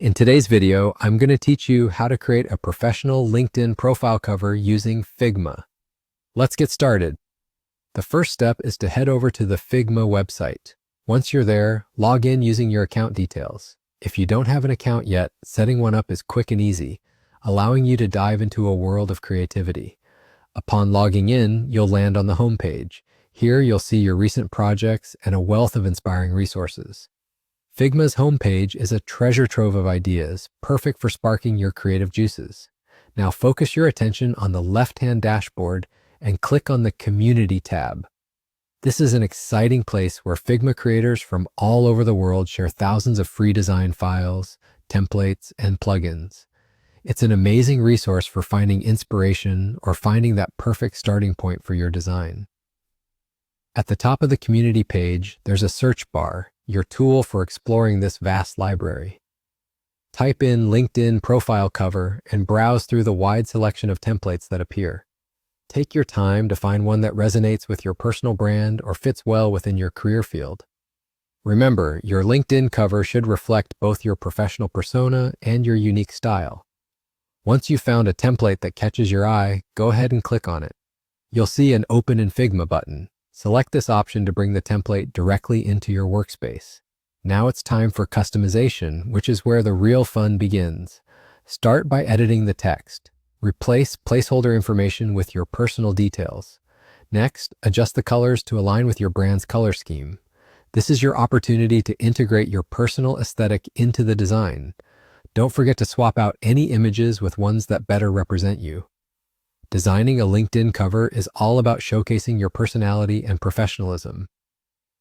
In today's video, I'm going to teach you how to create a professional LinkedIn profile cover using Figma. Let's get started. The first step is to head over to the Figma website. Once you're there, log in using your account details. If you don't have an account yet, setting one up is quick and easy, allowing you to dive into a world of creativity. Upon logging in, you'll land on the home page. Here, you'll see your recent projects and a wealth of inspiring resources. Figma's homepage is a treasure trove of ideas, perfect for sparking your creative juices. Now focus your attention on the left-hand dashboard and click on the Community tab. This is an exciting place where Figma creators from all over the world share thousands of free design files, templates, and plugins. It's an amazing resource for finding inspiration or finding that perfect starting point for your design. At the top of the community page, there's a search bar, your tool for exploring this vast library. Type in LinkedIn profile cover and browse through the wide selection of templates that appear. Take your time to find one that resonates with your personal brand or fits well within your career field. Remember, your LinkedIn cover should reflect both your professional persona and your unique style. Once you've found a template that catches your eye, go ahead and click on it. You'll see an Open in Figma button. Select this option to bring the template directly into your workspace. Now it's time for customization, which is where the real fun begins. Start by editing the text. Replace placeholder information with your personal details. Next, adjust the colors to align with your brand's color scheme. This is your opportunity to integrate your personal aesthetic into the design. Don't forget to swap out any images with ones that better represent you. Designing a LinkedIn cover is all about showcasing your personality and professionalism.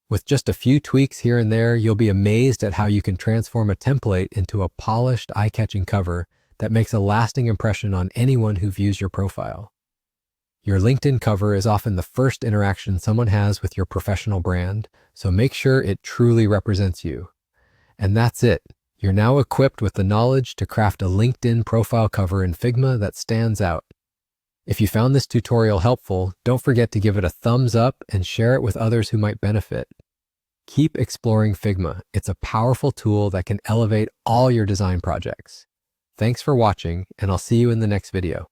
With just a few tweaks here and there, you'll be amazed at how you can transform a template into a polished, eye-catching cover that makes a lasting impression on anyone who views your profile. Your LinkedIn cover is often the first interaction someone has with your professional brand, so make sure it truly represents you. And that's it. You're now equipped with the knowledge to craft a LinkedIn profile cover in Figma that stands out. If you found this tutorial helpful, don't forget to give it a thumbs up and share it with others who might benefit. Keep exploring Figma. It's a powerful tool that can elevate all your design projects. Thanks for watching, and I'll see you in the next video.